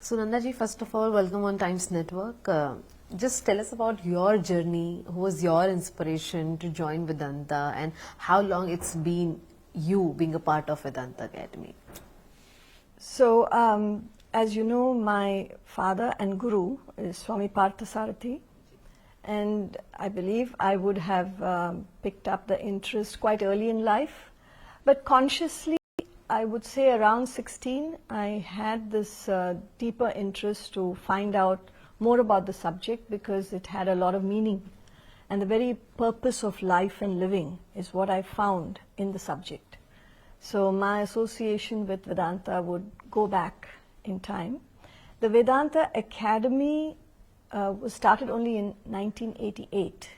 Sunandaji, first of all, welcome on Times Network. Just tell us about your journey. Who was your inspiration to join Vedanta, and how long it's been you being a part of Vedanta Academy? So, as you know, my father and guru is Swami Parthasarathy, and I believe I would have picked up the interest quite early in life, but consciously, I would say around 16, I had this deeper interest to find out more about the subject because it had a lot of meaning. And the very purpose of life and living is what I found in the subject. So my association with Vedanta would go back in time. The Vedanta Academy was started only in 1988.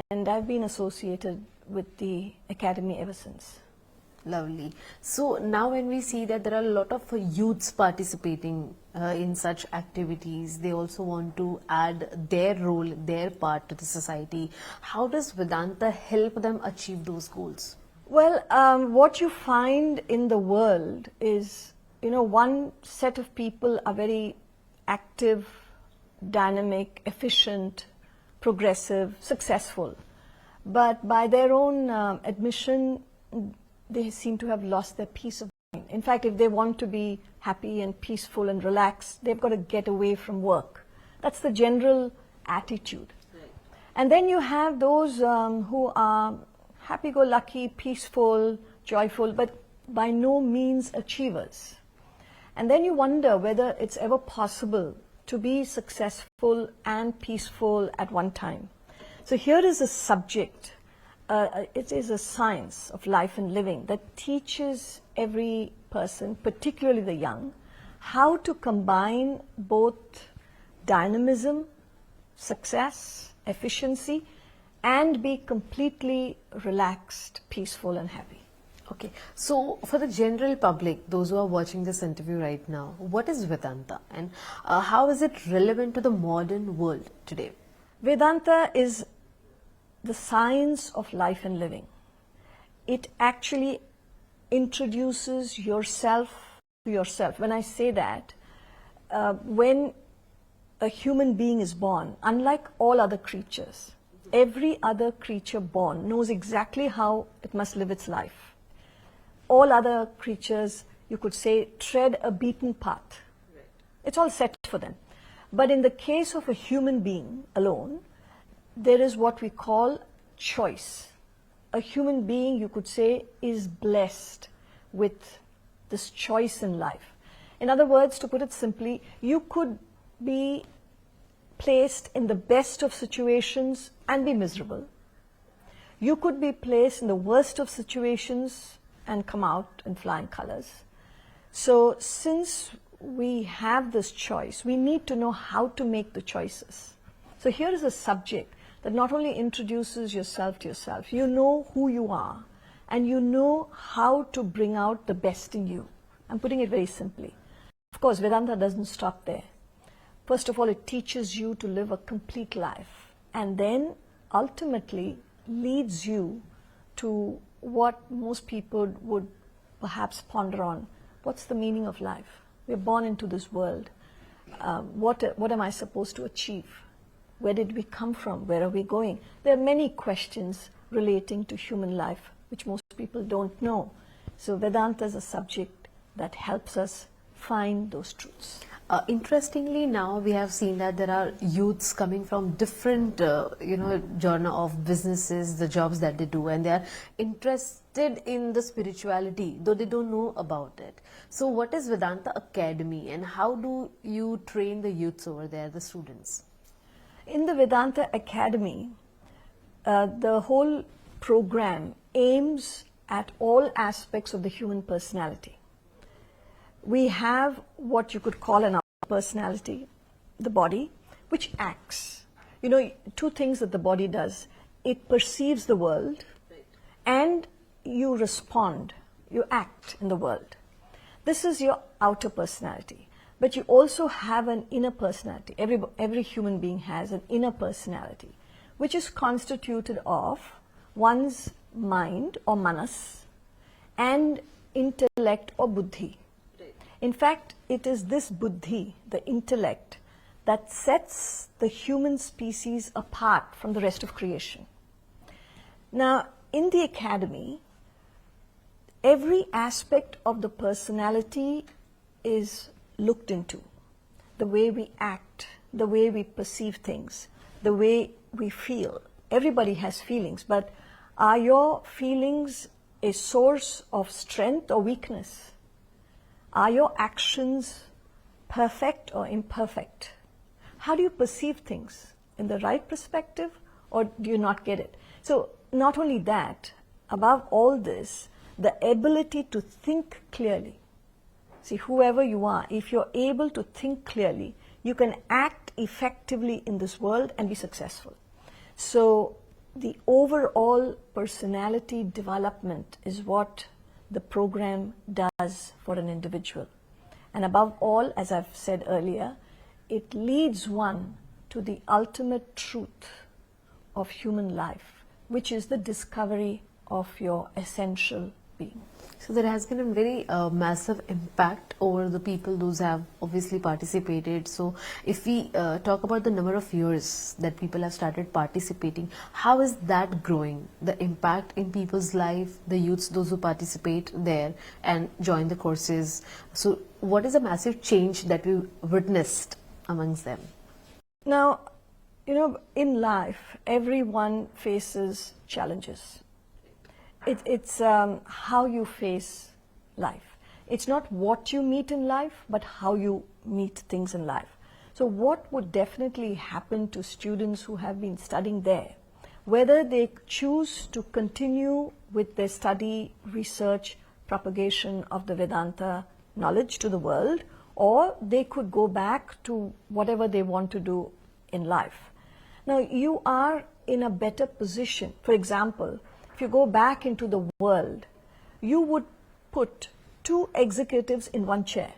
And I've been associated with the Academy ever since. Lovely. So now when we see that there are a lot of youths participating in such activities, they also want to add their role, their part to the society. How does Vedanta help them achieve those goals? Well, what you find in the world is, one set of people are very active, dynamic, efficient, progressive, successful. But by their own admission, they seem to have lost their peace of mind. In fact, if they want to be happy and peaceful and relaxed, they've got to get away from work. That's the general attitude. Right. And then you have those who are happy-go-lucky, peaceful, joyful, but by no means achievers. And then you wonder whether it's ever possible to be successful and peaceful at one time. So here is a subject. It is a science of life and living that teaches every person, particularly the young, how to combine both dynamism, success, efficiency, and be completely relaxed, peaceful, and happy. Okay, so for the general public, those who are watching this interview right now, what is Vedanta and how is it relevant to the modern world today? Vedanta is the science of life and living. It actually introduces yourself to yourself. When I say that, when a human being is born, unlike all other creatures, every other creature born knows exactly how it must live its life. All other creatures, you could say, tread a beaten path. It's all set for them. But in the case of a human being alone, there is what we call choice. A human being, you could say, is blessed with this choice in life. In other words, to put it simply, you could be placed in the best of situations and be miserable. You could be placed in the worst of situations and come out in flying colors. So since we have this choice, we need to know how to make the choices. So here is a subject that not only introduces yourself to yourself, you know who you are and you know how to bring out the best in you. I'm putting it very simply. Of course, Vedanta doesn't stop there. First of all, it teaches you to live a complete life and then ultimately leads you to what most people would perhaps ponder on. What's the meaning of life? We're born into this world. What am I supposed to achieve? Where did we come from? Where are we going? There are many questions relating to human life which most people don't know. So Vedanta is a subject that helps us find those truths. Interestingly, now we have seen that there are youths coming from different, genre of businesses, the jobs that they do, and they are interested in the spirituality, though they don't know about it. So what is Vedanta Academy and how do you train the youths over there, the students? In the Vedanta Academy, the whole program aims at all aspects of the human personality. We have what you could call an outer personality, the body, which acts. Two things that the body does. It perceives the world and you respond, you act in the world. This is your outer personality. But you also have an inner personality. Every human being has an inner personality, which is constituted of one's mind or manas and intellect or buddhi. In fact, it is this buddhi, the intellect, that sets the human species apart from the rest of creation. Now, in the academy, every aspect of the personality is looked into. The way we act, the way we perceive things, the way we feel. Everybody has feelings, but are your feelings a source of strength or weakness? Are your actions perfect or imperfect? How do you perceive things? In the right perspective, or do you not get it? So, not only that, above all this, the ability to think clearly. See, whoever you are, if you're able to think clearly, you can act effectively in this world and be successful. So, the overall personality development is what the program does for an individual. And above all, as I've said earlier, it leads one to the ultimate truth of human life, which is the discovery of your essential being. So there has been a very massive impact over the people, those have obviously participated. So if we talk about the number of years that people have started participating, how is that growing? The impact in people's life, the youths, those who participate there and join the courses. So what is a massive change that we witnessed amongst them? Now, you know, in life, everyone faces challenges. It's how you face life. It's not what you meet in life, but how you meet things in life. So what would definitely happen to students who have been studying there, whether they choose to continue with their study, research, propagation of the Vedanta knowledge to the world, or they could go back to whatever they want to do in life. Now, you are in a better position. For example, if you go back into the world, you would put 2 executives in 1 chair.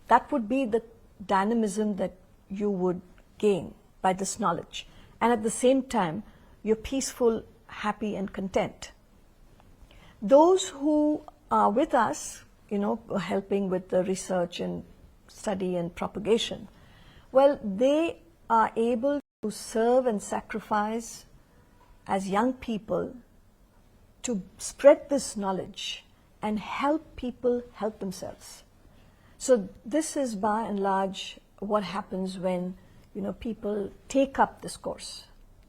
That would be the dynamism that you would gain by this knowledge. And at the same time, you're peaceful, happy, and content. Those who are with us, you know, helping with the research and study and propagation, well, they are able to serve and sacrifice as young people to spread this knowledge and help people help themselves. So this is by and large what happens when, you know, people take up this course,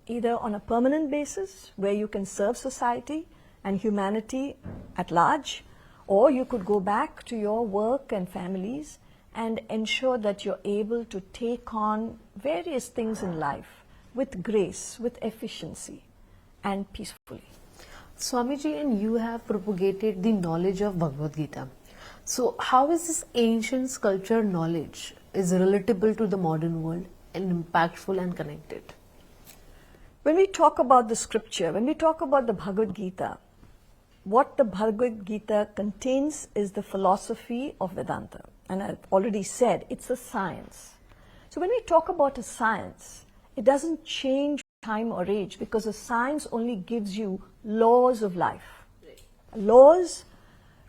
either on a permanent basis where you can serve society and humanity at large, or you could go back to your work and families and ensure that you're able to take on various things in life with grace, with efficiency, and peacefully. Swamiji, and you have propagated the knowledge of Bhagavad Gita. So how is this ancient sculpture knowledge is relatable to the modern world and impactful and connected? When we talk about the scripture, when we talk about the Bhagavad Gita, what the Bhagavad Gita contains is the philosophy of Vedanta. And I've already said, it's a science. So when we talk about a science, it doesn't change time or age, because a science only gives you laws of life. Laws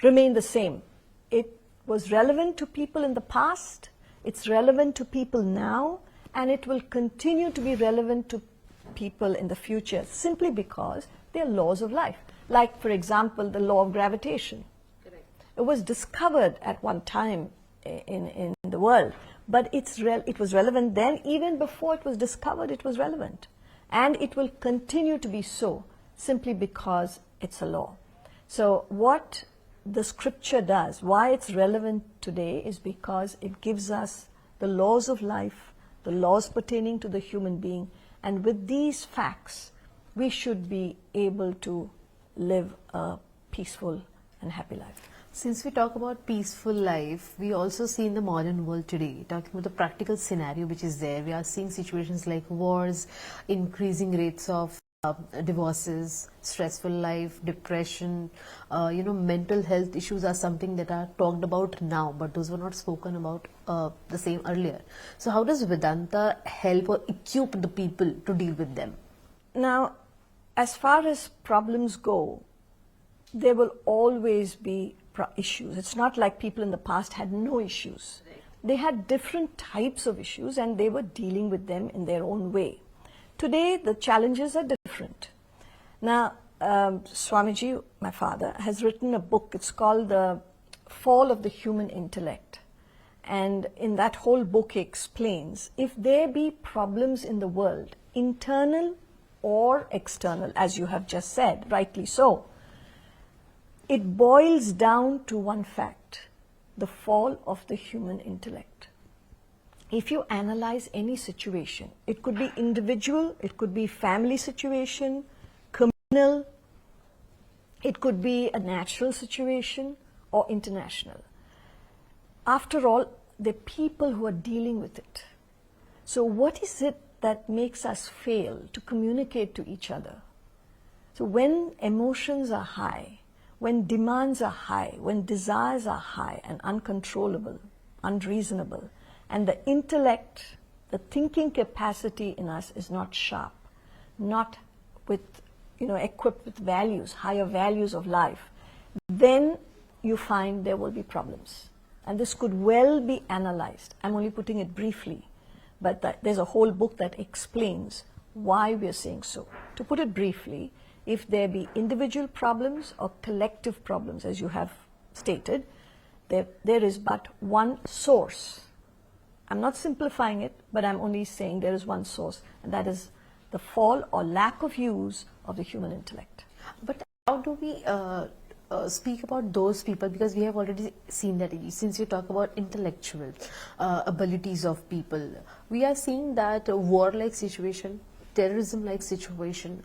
remain the same. It was relevant to people in the past, it's relevant to people now, and it will continue to be relevant to people in the future, simply because they are laws of life. Like, for example, the law of gravitation. Correct. It was discovered at one time in the world, but it was relevant then. Even before it was discovered, it was relevant. And it will continue to be so, simply because it's a law. So what the scripture does, why it's relevant today, is because it gives us the laws of life, the laws pertaining to the human being, and with these facts, we should be able to live a peaceful and happy life. Since we talk about peaceful life, we also see in the modern world today, talking about the practical scenario which is there, we are seeing situations like wars, increasing rates of divorces, stressful life, depression, mental health issues are something that are talked about now, but those were not spoken about the same earlier. So how does Vedanta help or equip the people to deal with them? Now, as far as problems go, there will always be issues. It's not like people in the past had no issues. They had different types of issues and they were dealing with them in their own way. Today, the challenges are different. Now, Swamiji, my father, has written a book. It's called The Fall of the Human Intellect. And in that whole book, he explains, if there be problems in the world, internal or external, as you have just said, rightly so, it boils down to one fact: the fall of the human intellect. If you analyze any situation, it could be individual, it could be family situation, communal, it could be a natural situation or international. After all, the people who are dealing with it. So what is it that makes us fail to communicate to each other? So when emotions are high, when demands are high, when desires are high and uncontrollable, unreasonable, and the intellect, the thinking capacity in us is not sharp, not with, equipped with values, higher values of life, then you find there will be problems. And this could well be analyzed. I'm only putting it briefly, but there's a whole book that explains why we're saying so. To put it briefly, if there be individual problems or collective problems, as you have stated, there is but one source. I'm not simplifying it, but I'm only saying there is one source, and that is the fall or lack of use of the human intellect. But how do we speak about those people, because we have already seen that since you talk about intellectual abilities of people, we are seeing that war-like situation, terrorism-like situation,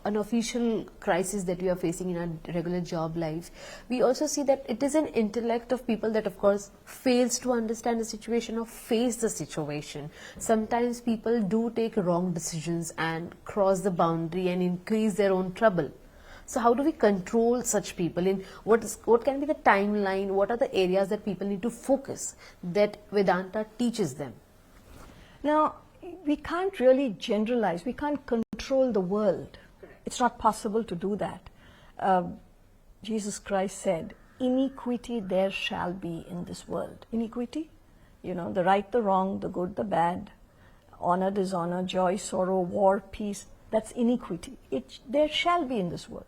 an official crisis that we are facing in our regular job life, we also see that it is an intellect of people that of course fails to understand the situation or face the situation. Sometimes people do take wrong decisions and cross the boundary and increase their own trouble. So how do we control such people? In what can be the timeline? What are the areas that people need to focus that Vedanta teaches them? Now, we can't really generalize. We can't control the world. It's not possible to do that. Jesus Christ said, iniquity there shall be in this world. Iniquity, the right, the wrong, the good, the bad, honor, dishonor, joy, sorrow, war, peace. That's iniquity. There shall be in this world.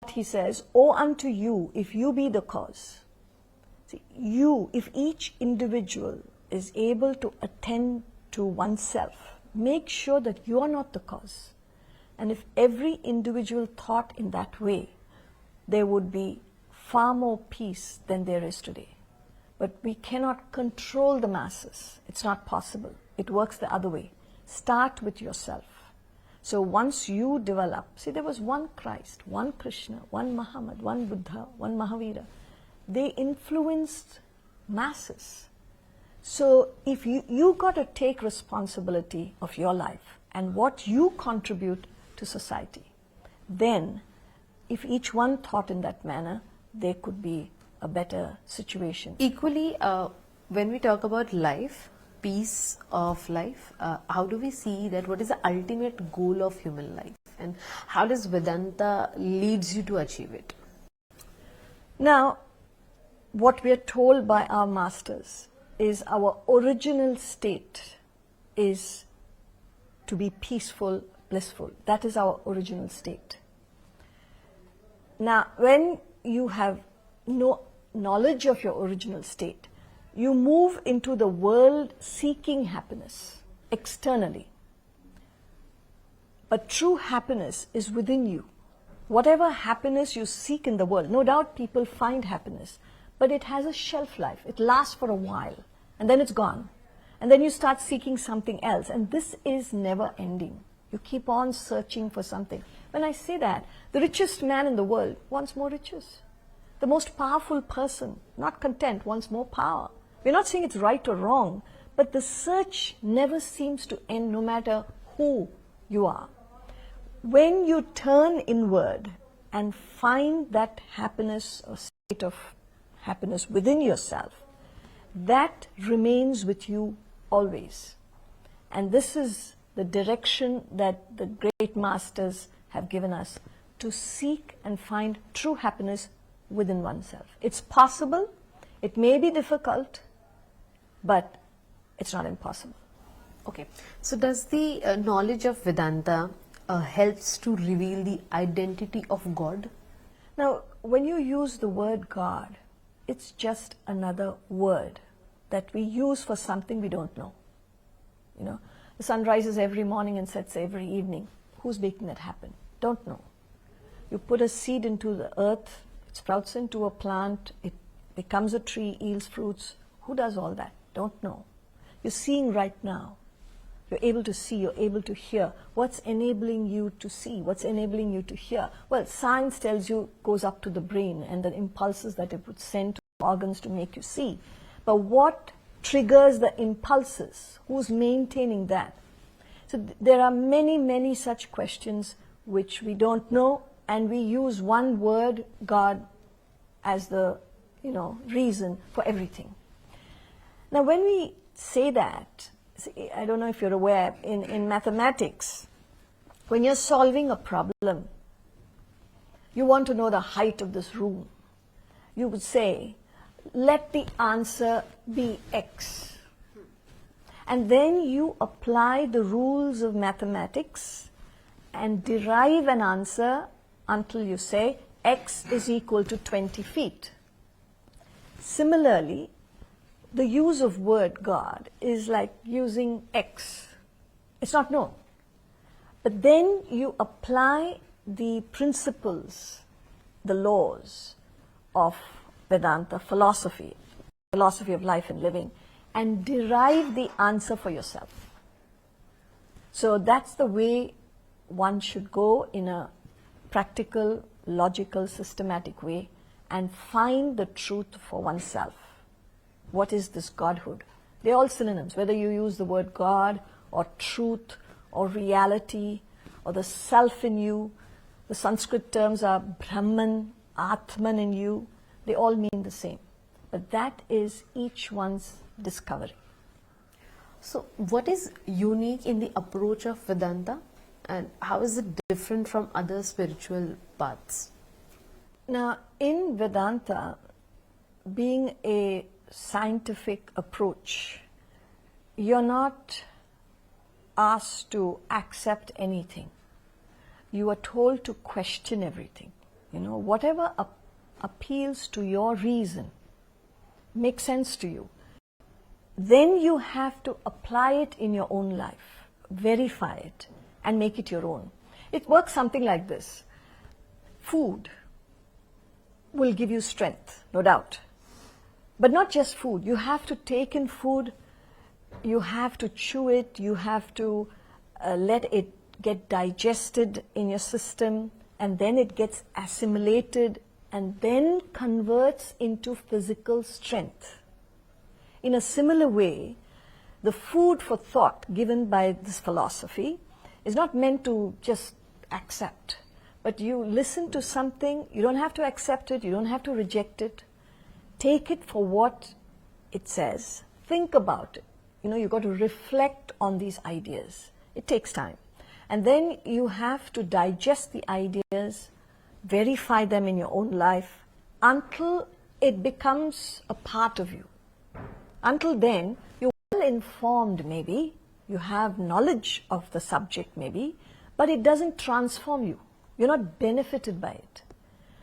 He says, "Woe unto you if you be the cause." See, if each individual is able to attend to oneself, make sure that you are not the cause. And if every individual thought in that way, there would be far more peace than there is today. But we cannot control the masses. It's not possible. It works the other way. Start with yourself. So once you develop, see, there was one Christ, one Krishna, one Muhammad, one Buddha, one Mahavira. They influenced masses. So if you got to take responsibility of your life and what you contribute to society, then if each one thought in that manner, there could be a better situation. Equally, when we talk about life, peace of life, how do we see that? What is the ultimate goal of human life, and how does Vedanta leads you to achieve it? Now, what we are told by our masters is our original state is to be peaceful, blissful. That is our original state. Now, when you have no knowledge of your original state, you move into the world seeking happiness externally. But true happiness is within you. Whatever happiness you seek in the world, no doubt people find happiness, but it has a shelf life. It lasts for a while, and then it's gone. And then you start seeking something else, and this is never ending. You keep on searching for something. When I say that, the richest man in the world wants more riches. The most powerful person, not content, wants more power. We're not saying it's right or wrong, but the search never seems to end, no matter who you are. When you turn inward and find that happiness or state of happiness within yourself, that remains with you always. And this is the direction that the great masters have given us, to seek and find true happiness within oneself. It's possible, it may be difficult, but it's not impossible. Okay, so does the knowledge of Vedanta helps to reveal the identity of God? Now, when you use the word God, it's just another word that we use for something we don't know. You know, the sun rises every morning and sets every evening. Who's making that happen? Don't know. You put a seed into the earth, it sprouts into a plant, it becomes a tree, yields fruits. Who does all that? Don't know. You're seeing right now. You're able to see, you're able to hear. What's enabling you to see? What's enabling you to hear? Well, science tells you, goes up to the brain and the impulses that it would send to organs to make you see. But what triggers the impulses? Who's maintaining that? So there are many, many such questions which we don't know, and we use one word, God, as the, reason for everything. Now, when we say that, I don't know if you're aware, in mathematics, when you're solving a problem, you want to know the height of this room. You would say, let the answer be X. And then you apply the rules of mathematics and derive an answer until you say X is equal to 20 feet. Similarly, the use of word God is like using X. It's not known. But then you apply the principles, the laws of Vedanta philosophy of life and living, and derive the answer for yourself. So that's the way one should go in a practical, logical, systematic way and find the truth for oneself. What is this Godhood? They're all synonyms, whether you use the word God or truth or reality or the self in you. The Sanskrit terms are Brahman, Atman in you. They all mean the same. But that is each one's discovery. So what is unique in the approach of Vedanta, and how is it different from other spiritual paths? Now, in Vedanta, being a scientific approach, you're not asked to accept anything. You are told to question everything. Whatever appeals to your reason, makes sense to you, then you have to apply it in your own life, verify it, and make it your own. It works something like this. Food will give you strength, no doubt. But not just food. You have to take in food, you have to chew it, you have to let it get digested in your system, and then it gets assimilated and then converts into physical strength. In a similar way, the food for thought given by this philosophy is not meant to just accept, but you listen to something, you don't have to accept it, you don't have to reject it. Take it for what it says. Think about it. You've got to reflect on these ideas. It takes time. And then you have to digest the ideas, verify them in your own life until it becomes a part of you. Until then, you're well informed maybe, you have knowledge of the subject maybe, but it doesn't transform you. You're not benefited by it.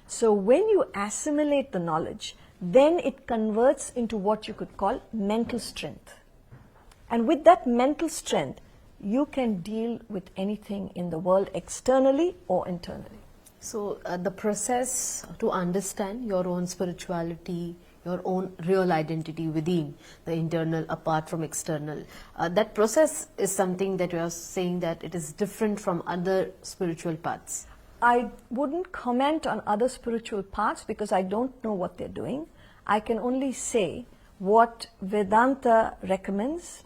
So when you assimilate the knowledge, then it converts into what you could call mental strength. And with that mental strength, you can deal with anything in the world externally or internally. So the process to understand your own spirituality, your own real identity within, the internal apart from external, that process is something that you are saying that it is different from other spiritual paths. I wouldn't comment on other spiritual paths because I don't know what they're doing. I can only say what Vedanta recommends,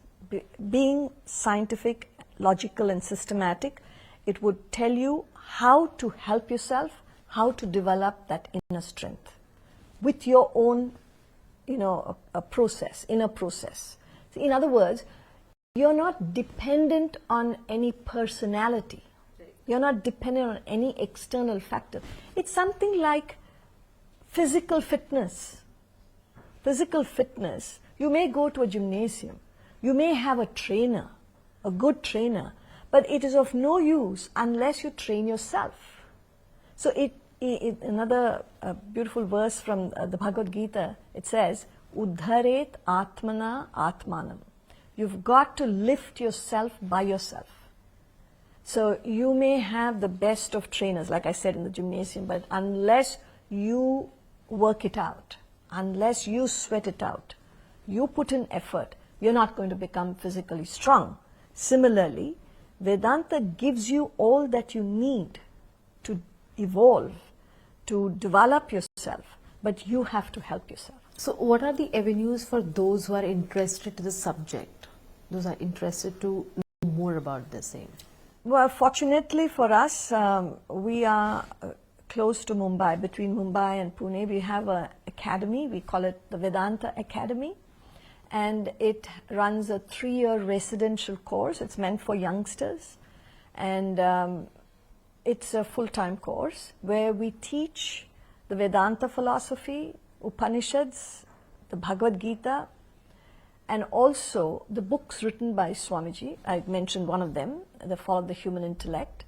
being scientific, logical and systematic. It would tell you how to help yourself, how to develop that inner strength with your own, a process, inner process. So in other words, you're not dependent on any personality. You're not dependent on any external factor. It's something like Physical fitness. Physical fitness, you may go to a gymnasium, you may have a trainer, a good trainer, but it is of no use unless you train yourself. So another beautiful verse from the Bhagavad Gita, it says, Uddharet Atmana Atmanam. You've got to lift yourself by yourself. So you may have the best of trainers, like I said in the gymnasium, but unless you work it out, unless you sweat it out, you put in effort, you're not going to become physically strong. Similarly, Vedanta gives you all that you need to evolve, to develop yourself, but you have to help yourself. So what are the avenues for those who are interested to the subject, those are interested to know more about the same? Well, fortunately for us, we are close to Mumbai. Between Mumbai and Pune, we have an academy. We call it the Vedanta Academy. And it runs a 3-year residential course. It's meant for youngsters. And it's a full-time course where we teach the Vedanta philosophy, Upanishads, the Bhagavad Gita, and also the books written by Swamiji. I mentioned one of them, The Fall of the Human Intellect.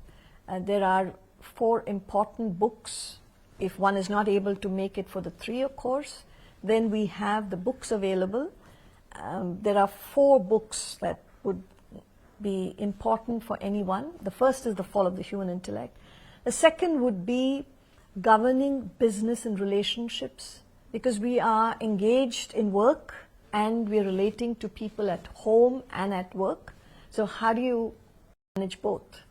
There are 4 important books. If one is not able to make it for the 3-year course, then we have the books available. There are 4 books that would be important for anyone. The first is The Fall of the Human Intellect. The second would be governing business and relationships, because we are engaged in work and we are relating to people at home and at work. So how do you manage both?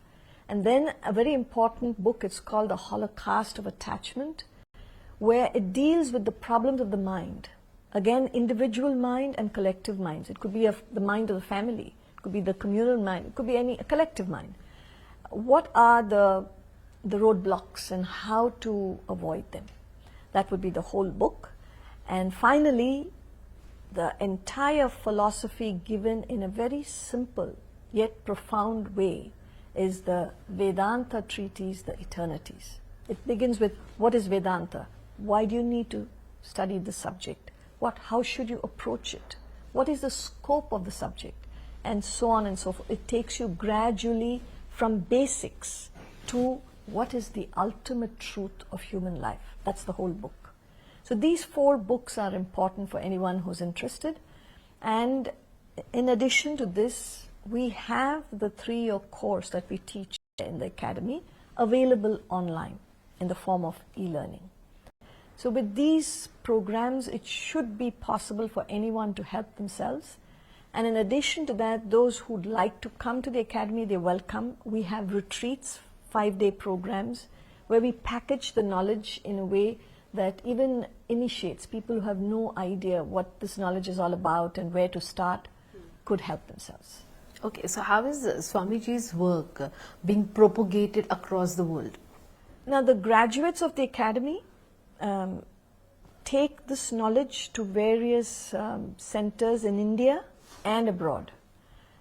And then a very important book, it's called The Holocaust of Attachment, where it deals with the problems of the mind. Again, individual mind and collective minds. It could be the mind of the family, it could be the communal mind, it could be a collective mind. What are the roadblocks and how to avoid them? That would be the whole book. And finally, the entire philosophy given in a very simple yet profound way is the Vedanta treatise, the Eternities. It begins with, what is Vedanta? Why do you need to study the subject? How should you approach it? What is the scope of the subject? And so on and so forth. It takes you gradually from basics to what is the ultimate truth of human life. That's the whole book. So these 4 books are important for anyone who's interested. And in addition to this, we have the 3-year course that we teach in the academy available online in the form of e-learning. So with these programs, it should be possible for anyone to help themselves. And in addition to that, those who'd like to come to the academy, they're welcome. We have retreats, 5-day programs, where we package the knowledge in a way that even initiates people who have no idea what this knowledge is all about and where to start could help themselves. Okay, so how is Swamiji's work being propagated across the world? Now, the graduates of the academy take this knowledge to various centers in India and abroad.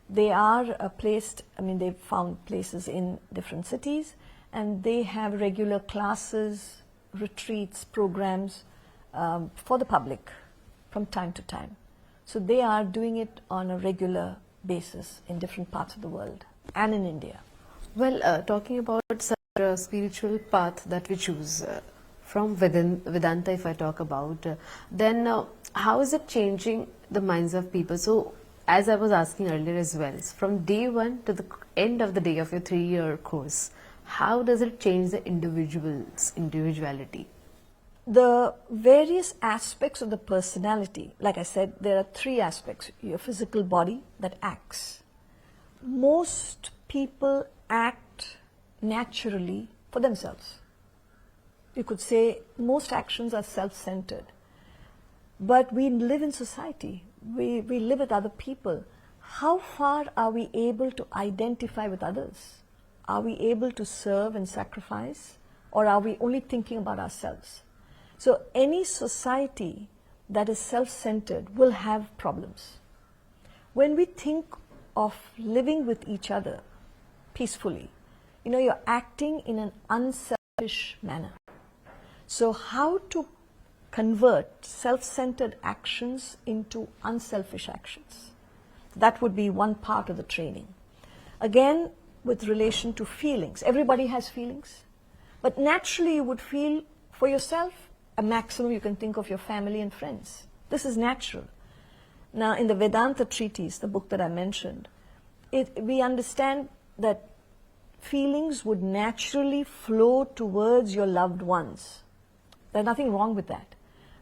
They are placed, they've found places in different cities, and they have regular classes, retreats, programs for the public from time to time. So they are doing it on a regular basis in different parts of the world and in India. Well, talking about such a spiritual path that we choose from Vedanta, if I talk about, then how is it changing the minds of people? So, as I was asking earlier as well, from day 1 to the end of the day of your 3-year course, how does it change the individual's individuality? The various aspects of the personality, like I said, there are 3 aspects. Your physical body that acts. Most people act naturally for themselves. You could say most actions are self-centered. But we live in society. We live with other people. How far are we able to identify with others? Are we able to serve and sacrifice? Or are we only thinking about ourselves? So any society that is self-centered will have problems. When we think of living with each other peacefully, you're acting in an unselfish manner. So how to convert self-centered actions into unselfish actions. That would be one part of the training. Again, with relation to feelings, everybody has feelings, but naturally you would feel for yourself a maximum you can think of your family and friends. This is natural. Now, in the Vedanta treatise, the book that I mentioned, we understand that feelings would naturally flow towards your loved ones. There's nothing wrong with that.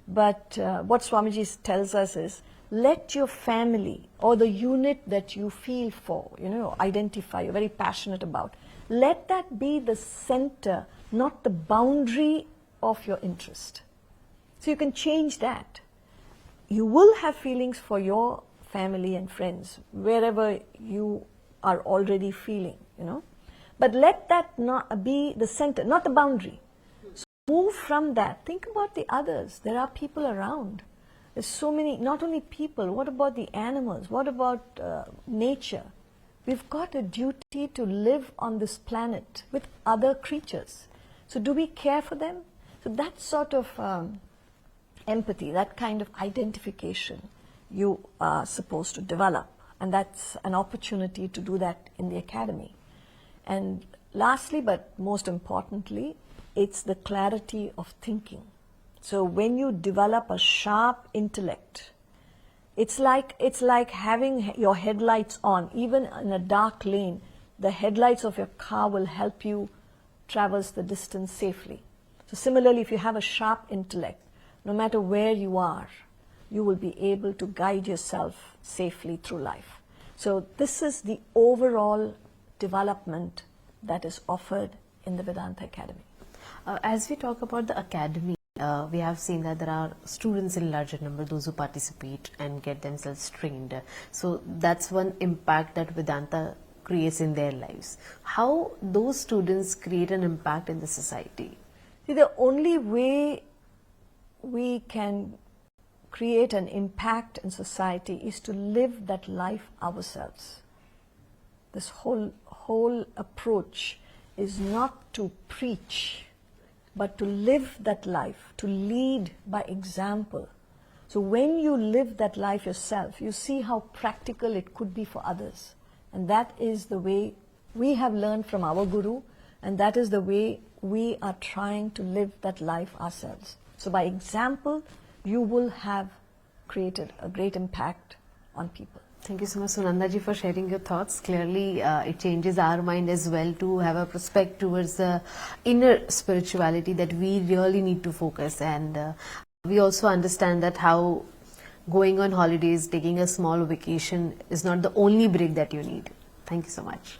But what Swamiji tells us is, let your family or the unit that you feel for, identify, you're very passionate about, let that be the center, not the boundary of your interest. So you can change that. You will have feelings for your family and friends, wherever you are already feeling, But let that not be the center, not the boundary. So move from that. Think about the others. There are people around. There's so many, not only people, what about the animals? What about nature? We've got a duty to live on this planet with other creatures. So do we care for them? So that sort of empathy, that kind of identification you are supposed to develop. And that's an opportunity to do that in the academy. And lastly, but most importantly, it's the clarity of thinking. So when you develop a sharp intellect, it's like having your headlights on. Even in a dark lane, the headlights of your car will help you traverse the distance safely. So similarly, if you have a sharp intellect, no matter where you are, you will be able to guide yourself safely through life. So this is the overall development that is offered in the Vedanta Academy. As we talk about the academy, we have seen that there are students in larger number, those who participate and get themselves trained. So that's one impact that Vedanta creates in their lives. How those students create an impact in the society? See, the only way we can create an impact in society is to live that life ourselves. This whole approach is not to preach, but to live that life, to lead by example. So when you live that life yourself, you see how practical it could be for others. And that is the way we have learned from our Guru, and that is the way we are trying to live that life ourselves. So by example, you will have created a great impact on people. Thank you so much, Sunandaji, for sharing your thoughts. Clearly, it changes our mind as well to have a prospect towards the inner spirituality that we really need to focus. And we also understand that how going on holidays, taking a small vacation is not the only break that you need. Thank you so much.